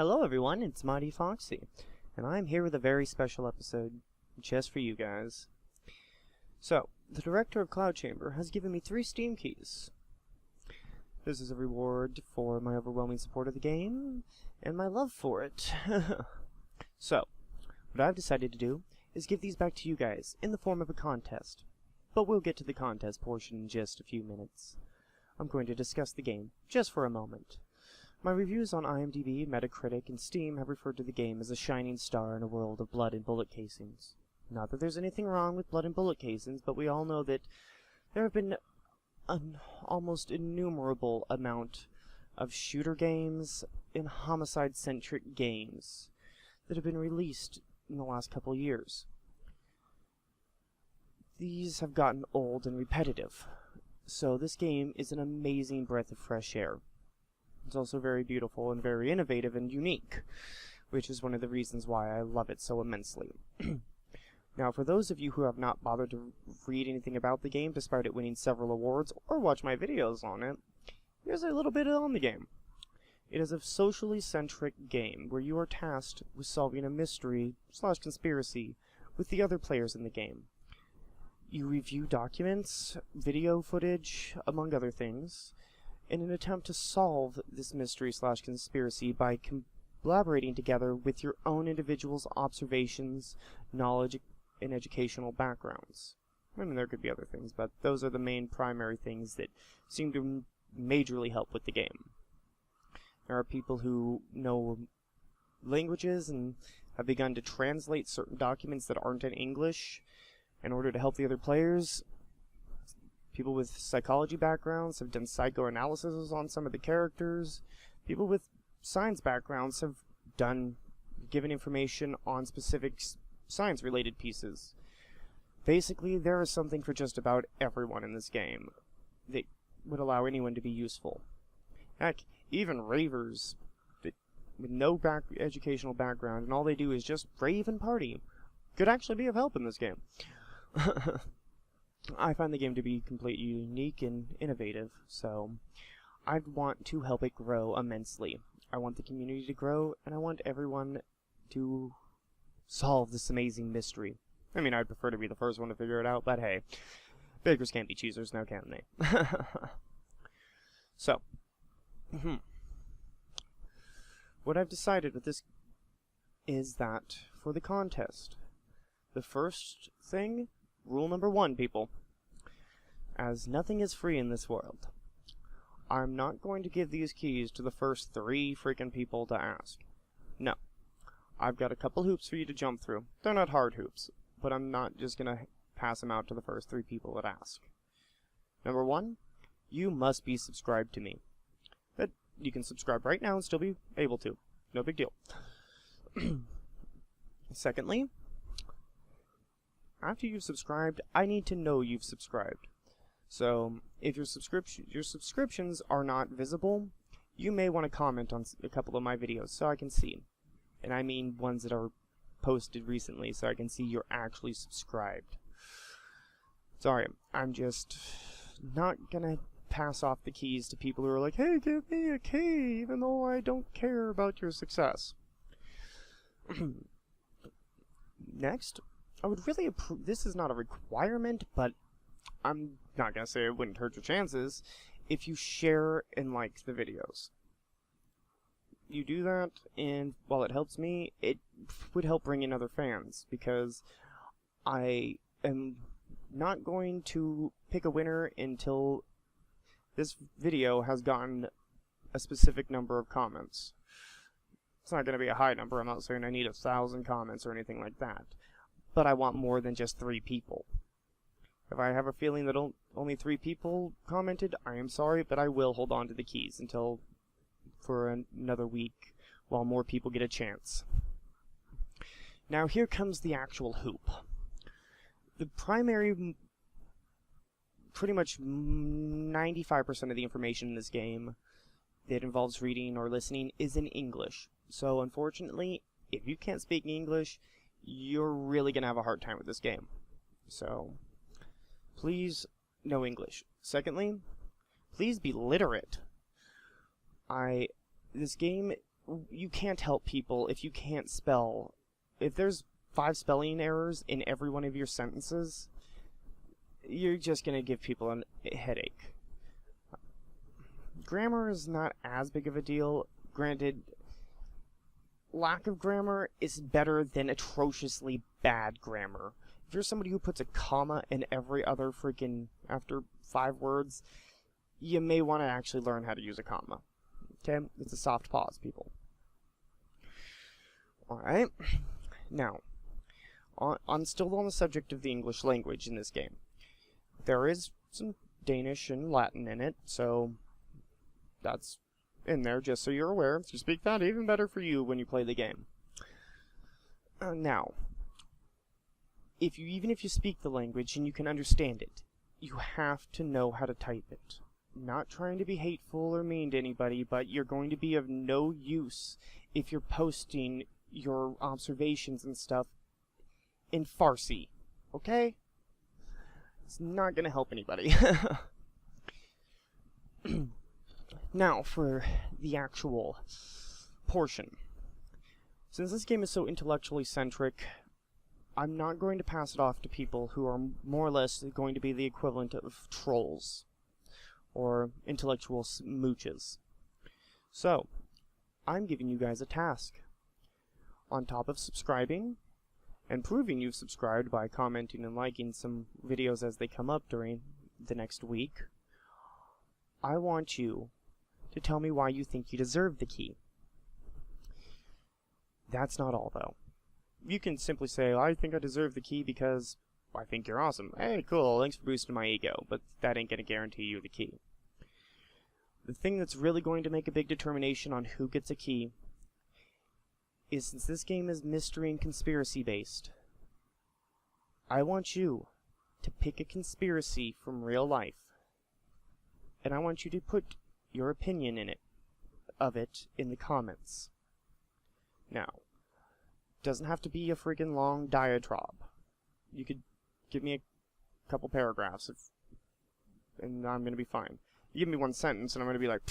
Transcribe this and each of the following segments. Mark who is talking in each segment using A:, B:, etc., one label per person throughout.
A: Hello everyone, it's Mighty Foxy, and I'm here with a very special episode just for you guys. So, the director of Cloud Chamber has given me 3 Steam keys. This is a reward for my overwhelming support of the game, and my love for it. So, what I've decided to do is give these back to you guys in the form of a contest. But we'll get to the contest portion in just a few minutes. I'm going to discuss the game just for a moment. My reviews on IMDb, Metacritic, and Steam have referred to the game as a shining star in a world of blood and bullet casings. Not that there's anything wrong with blood and bullet casings, but we all know that there have been an almost innumerable amount of shooter games and homicide-centric games that have been released in the last couple years. These have gotten old and repetitive, so this game is an amazing breath of fresh air. It's also very beautiful and very innovative and unique, which is one of the reasons why I love it so immensely. Now, for those of you who have not bothered to read anything about the game, despite it winning several awards, or watch my videos on it, here's a little bit on the game. It is a socially centric game where you are tasked with solving a mystery/conspiracy with the other players in the game. You review documents, video footage, among other things, in an attempt to solve this mystery/conspiracy by collaborating together with your own individual's observations, knowledge, and educational backgrounds. I mean, there could be other things, but those are the main primary things that seem to majorly help with the game. There are people who know languages and have begun to translate certain documents that aren't in English in order to help the other players. People with psychology backgrounds have done psychoanalysis on some of the characters. People with science backgrounds have given information on specific science-related pieces. Basically, there is something for just about everyone in this game that would allow anyone to be useful. Heck, even ravers with no educational background and all they do is just rave and party could actually be of help in this game. I find the game to be completely unique and innovative, so I'd want to help it grow immensely. I want the community to grow, and I want everyone to solve this amazing mystery. I mean, I'd prefer to be the first one to figure it out, but hey, beggars can't be choosers now, can they? So, what I've decided with this is that for the contest, the first thing, rule number 1, people, as nothing is free in this world, I'm not going to give these keys to the first 3 freaking people to ask. No. I've got a couple hoops for you to jump through. They're not hard hoops, but I'm not just going to pass them out to the first 3 people that ask. Number 1, you must be subscribed to me. But you can subscribe right now and still be able to. No big deal. Secondly, after you've subscribed, I need to know you've subscribed. So, if your subscriptions are not visible, you may want to comment on a couple of my videos so I can see. And I mean ones that are posted recently so I can see you're actually subscribed. Sorry, I'm just not gonna pass off the keys to people who are like, hey, give me a key, even though I don't care about your success. Next, I would really approve, this is not a requirement, but I'm not going to say it wouldn't hurt your chances if you share and like the videos. You do that, and while it helps me, it would help bring in other fans, because I am not going to pick a winner until this video has gotten a specific number of comments. It's not going to be a high number, I'm not saying I need 1,000 comments or anything like that, but I want more than just 3 people. If I have a feeling that only 3 people commented, I am sorry, but I will hold on to the keys until for another week while more people get a chance. Now here comes the actual hoop. The primary, pretty much 95% of the information in this game that involves reading or listening is in English. So unfortunately, if you can't speak English, you're really going to have a hard time with this game. So please know English. Secondly, please be literate. This game you can't help people if you can't spell. If there's 5 spelling errors in every one of your sentences, you're just going to give people a headache. Grammar is not as big of a deal. Granted, lack of grammar is better than atrociously bad grammar. If you're somebody who puts a comma in every other freaking after 5 words, you may want to actually learn how to use a comma. Okay? It's a soft pause, people. Alright. Now, still on the subject of the English language in this game. There is some Danish and Latin in it, so that's in there just so you're aware. If you speak that, even better for you when you play the game. Now, even if you speak the language and you can understand it, you have to know how to type it. Not trying to be hateful or mean to anybody, but you're going to be of no use if you're posting your observations and stuff in Farsi. Okay? It's not going to help anybody. Now, for the actual portion. Since this game is so intellectually centric, I'm not going to pass it off to people who are more or less going to be the equivalent of trolls or intellectual smooches. So, I'm giving you guys a task. On top of subscribing, and proving you've subscribed by commenting and liking some videos as they come up during the next week, I want you to tell me why you think you deserve the key. That's not all, though. You can simply say, I think I deserve the key because I think you're awesome. Hey, cool, thanks for boosting my ego, but that ain't going to guarantee you the key. The thing that's really going to make a big determination on who gets a key is, since this game is mystery and conspiracy based, I want you to pick a conspiracy from real life, and I want you to put your opinion of it in the comments. Now, it doesn't have to be a freaking long diatribe. You could give me a couple paragraphs, and I'm going to be fine. You give me one sentence, and I'm going to be like,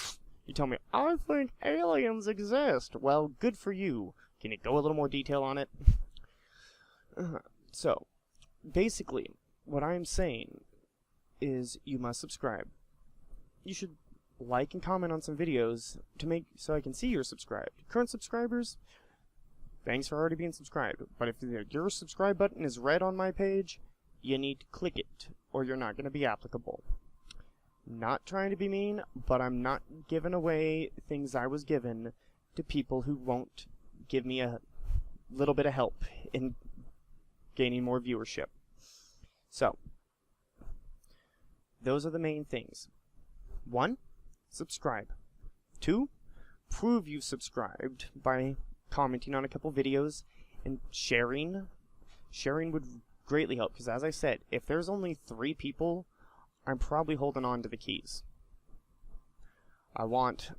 A: you tell me, I think aliens exist. Well, good for you. Can you go a little more detail on it? So, basically, what I'm saying is you must subscribe. You should like and comment on some videos so I can see you're subscribed. Current subscribers, thanks for already being subscribed. But if your subscribe button is red on my page, you need to click it, or you're not going to be applicable. Not trying to be mean, but I'm not giving away things I was given to people who won't give me a little bit of help in gaining more viewership. So, those are the main things. 1, subscribe. 2, prove you've subscribed by commenting on a couple videos and sharing. Sharing would greatly help, because as I said, if there's only 3 people, I'm probably holding on to the keys. I want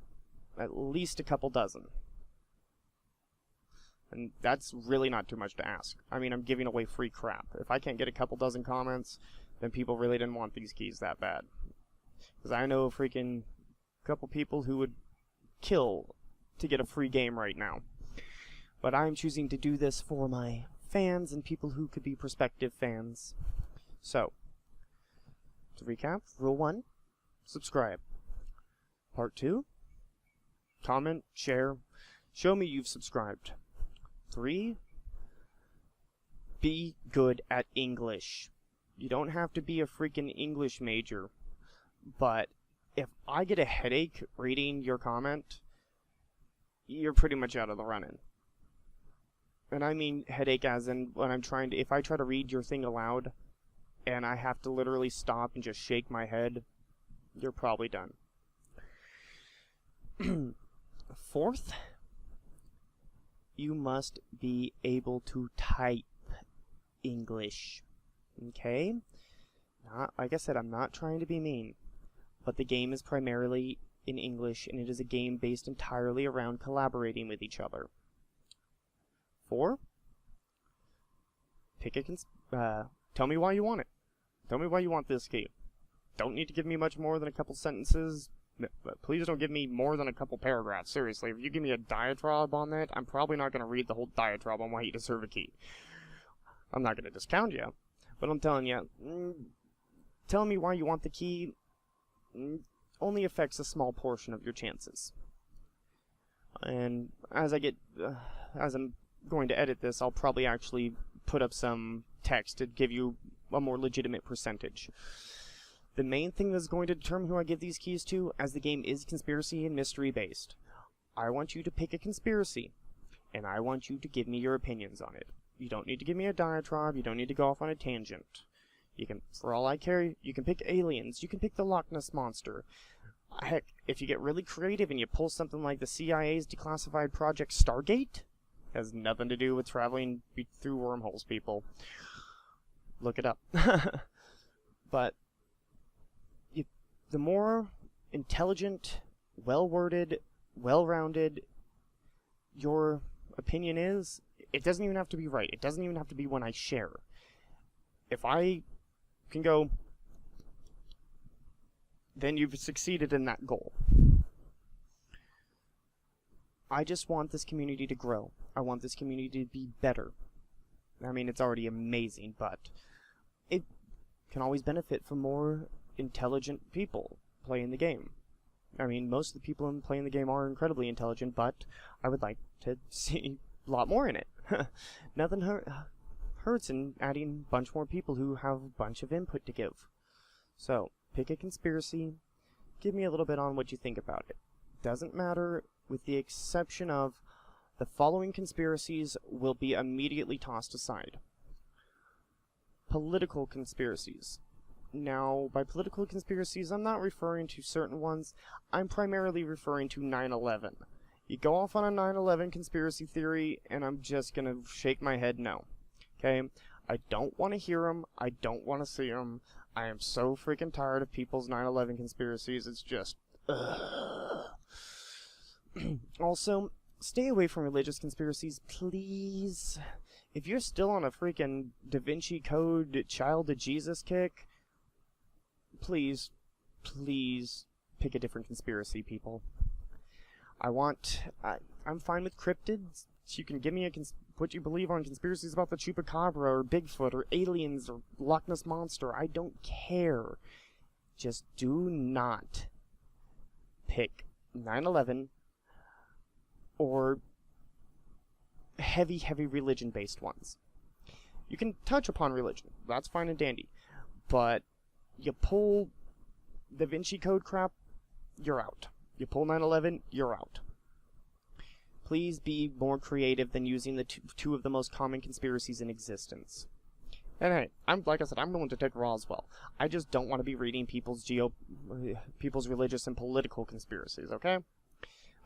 A: at least a couple dozen. And that's really not too much to ask. I mean, I'm giving away free crap. If I can't get a couple dozen comments, then people really didn't want these keys that bad. Because I know a freaking couple people who would kill to get a free game right now. But I'm choosing to do this for my fans and people who could be prospective fans. So, to recap, Rule 1, subscribe. Part 2, comment, share, show me you've subscribed. 3, be good at English. You don't have to be a freaking English major, but if I get a headache reading your comment, you're pretty much out of the running. And I mean headache as in when if I try to read your thing aloud and I have to literally stop and just shake my head, you're probably done. 4th, you must be able to type English. Okay? Like I said, I'm not trying to be mean, but the game is primarily in English, and it is a game based entirely around collaborating with each other. 4, tell me why you want it. Tell me why you want this key. Don't need to give me much more than a couple sentences, But please don't give me more than a couple paragraphs. Seriously, if you give me a diatribe on that, I'm probably not going to read the whole diatribe on why you deserve a key. I'm not going to discount you, but I'm telling you, telling me why you want the key only affects a small portion of your chances. And as I'm going to edit this, I'll probably actually put up some text to give you a more legitimate percentage. The main thing that's going to determine who I give these keys to, as the game is conspiracy and mystery based, I want you to pick a conspiracy, and I want you to give me your opinions on it. You don't need to give me a diatribe, you don't need to go off on a tangent. You can, for all I care, you can pick aliens, you can pick the Loch Ness Monster. Heck, if you get really creative and you pull something like the CIA's declassified Project Stargate, has nothing to do with traveling through wormholes, people. Look it up. But the more intelligent, well-worded, well-rounded your opinion is, it doesn't even have to be right. It doesn't even have to be one I share. If I can go, then you've succeeded in that goal. I just want this community to grow. I want this community to be better. I mean, it's already amazing, but it can always benefit from more intelligent people playing the game. I mean, most of the people playing the game are incredibly intelligent, but I would like to see a lot more in it. Nothing hurts in adding a bunch more people who have a bunch of input to give. So, pick a conspiracy, give me a little bit on what you think about it. Doesn't matter, with the exception of the following conspiracies will be immediately tossed aside. Political conspiracies. Now, by political conspiracies, I'm not referring to certain ones. I'm primarily referring to 9/11. You go off on a 9/11 conspiracy theory, and I'm just gonna shake my head no. Okay? I don't want to hear them. I don't want to see them. I am so freaking tired of people's 9/11 conspiracies. It's just... Also, stay away from religious conspiracies, please. If you're still on a freaking Da Vinci Code Child of Jesus kick, please pick a different conspiracy, people. I'm fine with cryptids. You can give me what you believe on conspiracies about the Chupacabra or Bigfoot or aliens or Loch Ness Monster. I don't care. Just do not pick 9/11 or heavy religion-based ones. You can touch upon religion. That's fine and dandy. But you pull Da Vinci Code crap, you're out. You pull 9/11, you're out. Please be more creative than using the two of the most common conspiracies in existence. And hey, like I said, I'm willing to take Roswell. I just don't want to be reading people's religious and political conspiracies, okay?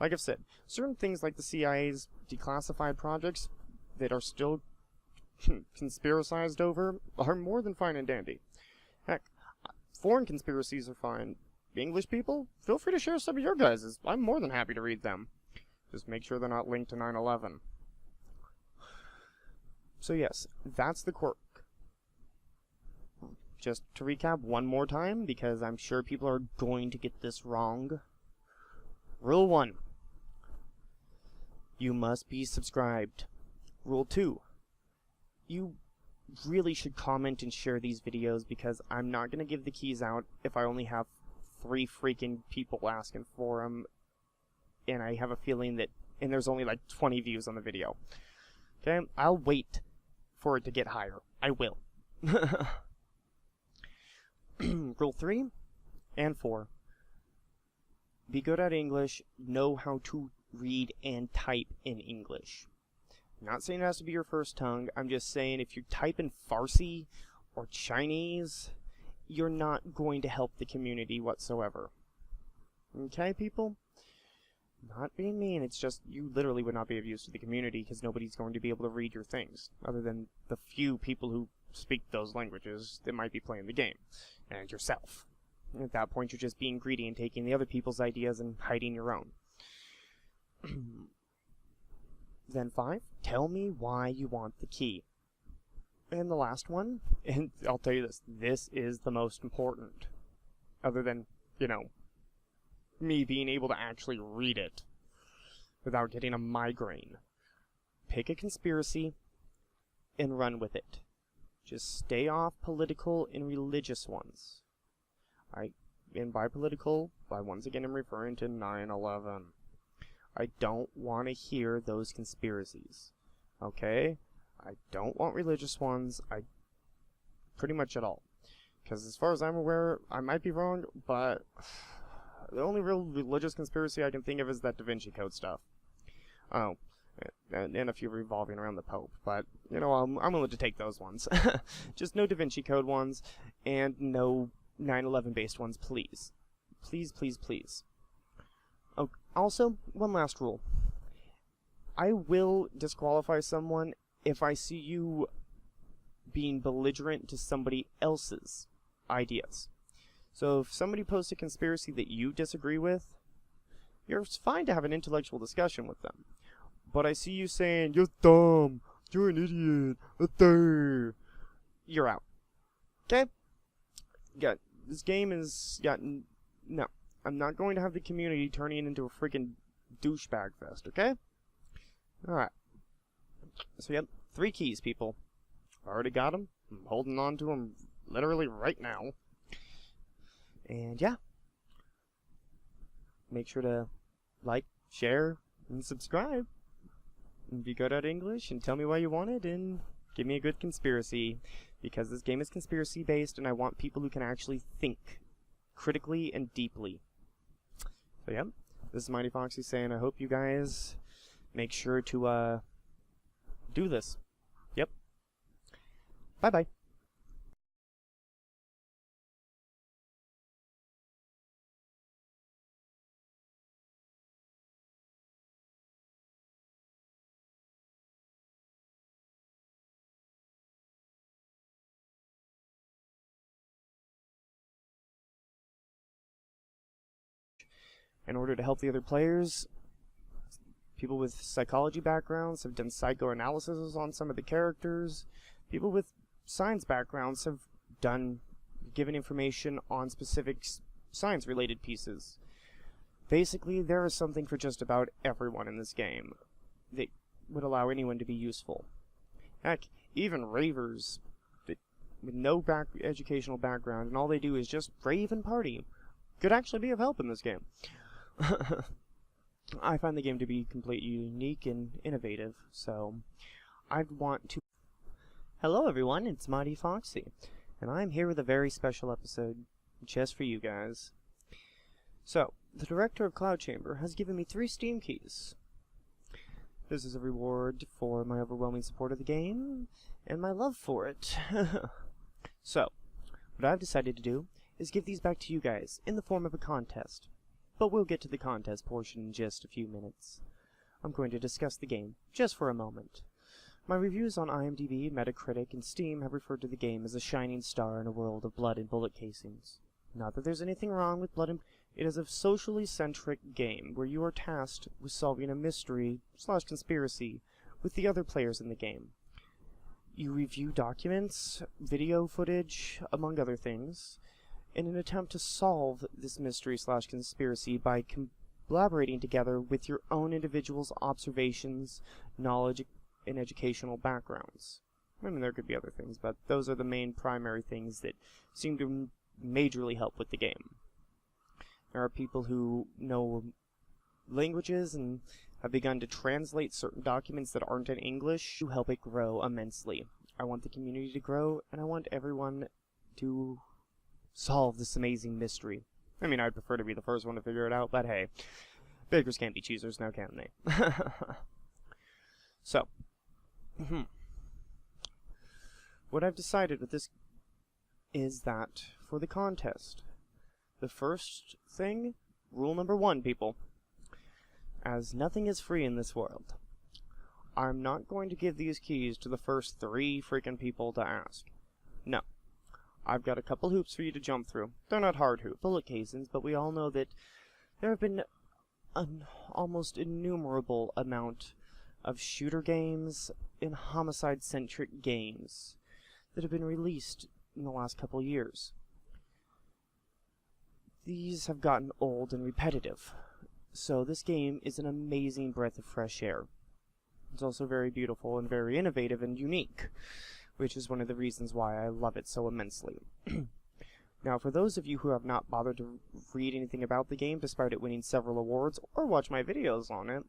A: Like I've said, certain things like the CIA's declassified projects that are still conspiracized over are more than fine and dandy. Heck, foreign conspiracies are fine. English people, feel free to share some of your guys's. I'm more than happy to read them. Just make sure they're not linked to 9/11. So yes, that's the quirk. Just to recap one more time, because I'm sure people are going to get this wrong. Rule 1. You must be subscribed. Rule 2. You really should comment and share these videos, because I'm not going to give the keys out if I only have 3 freaking people asking for them, and I have a feeling that, and there's only like 20 views on the video. Okay, I'll wait for it to get higher. I will. Rule 3 and 4. Be good at English, know how to read and type in English. I'm not saying it has to be your first tongue, I'm just saying if you type in Farsi or Chinese, you're not going to help the community whatsoever. Okay, people? Not being mean, it's just you literally would not be of use to the community because nobody's going to be able to read your things, other than the few people who speak those languages that might be playing the game, and yourself. And at that point, you're just being greedy and taking the other people's ideas and hiding your own. Then 5, tell me why you want the key. And the last one, and I'll tell you this is the most important. Other than, me being able to actually read it without getting a migraine. Pick a conspiracy and run with it. Just stay off political and religious ones. And by political, once again I'm referring to 9/11. I don't want to hear those conspiracies. Okay? I don't want religious ones. Pretty much at all. Because as far as I'm aware, I might be wrong, but the only real religious conspiracy I can think of is that Da Vinci Code stuff. Oh, and a few revolving around the Pope. But, you know, I'm willing to take those ones. Just no Da Vinci Code ones, and no 9/11 based ones, please. Please, please, please. Oh, also, one last rule. I will disqualify someone if I see you being belligerent to somebody else's ideas. So if somebody posts a conspiracy that you disagree with, you're fine to have an intellectual discussion with them. But I see you saying, "You're dumb, you're an idiot, you're out." Okay? This game is... no. I'm not going to have the community turning into a freaking douchebag fest, okay? Alright. So, yep, 3 keys, people. I already got them. I'm holding on to them literally right now. And, yeah. Make sure to like, share, and subscribe. And be good at English, and tell me why you want it, and give me a good conspiracy. Because this game is conspiracy-based, and I want people who can actually think critically and deeply. So, yeah. This is Mighty Foxy saying I hope you guys make sure to, do this. Yep. Bye-bye. In order to help the other players, people with psychology backgrounds have done psychoanalysis on some of the characters. People with science backgrounds have given information on specific science-related pieces. Basically, there is something for just about everyone in this game that would allow anyone to be useful. Heck, even ravers with no educational background, and all they do is just rave and party, could actually be of help in this game. I find the game to be completely unique and innovative, so I'd want to... Hello everyone, it's Mighty Foxy, and I'm here with a very special episode just for you guys. So, the director of Cloud Chamber has given me 3 Steam keys. This is a reward for my overwhelming support of the game, and my love for it. So, what I've decided to do is give these back to you guys in the form of a contest. But we'll get to the contest portion in just a few minutes. I'm going to discuss the game just for a moment. My reviews on IMDb, Metacritic, and Steam have referred to the game as a shining star in a world of blood and bullet casings. Not that there's anything wrong with blood and... It is a socially centric game where you are tasked with solving a mystery/conspiracy with the other players in the game. You review documents, video footage, among other things, in an attempt to solve this mystery/conspiracy by collaborating together with your own individual's observations, knowledge, and educational backgrounds. I mean, there could be other things, but those are the main primary things that seem to majorly help with the game. There are people who know languages and have begun to translate certain documents that aren't in English to help it grow immensely. I want the community to grow, and I want everyone to solve this amazing mystery. I mean, I'd prefer to be the first one to figure it out, but hey, bakers can't be choosers now, can they? So, what I've decided with this is that for the contest, the first thing, rule number 1, people, as nothing is free in this world, I'm not going to give these keys to the first 3 freaking people to ask. No. I've got a couple hoops for you to jump through. They're not hard hoops, bullet casings, but we all know that there have been an almost innumerable amount of shooter games and homicide-centric games that have been released in the last couple years. these have gotten old and repetitive. So this game is an amazing breath of fresh air. It's also very beautiful and very innovative and unique, which is one of the reasons why I love it so immensely. Now, for those of you who have not bothered to read anything about the game, despite it winning several awards, or watch my videos on it,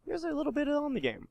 A: here's a little bit on the game.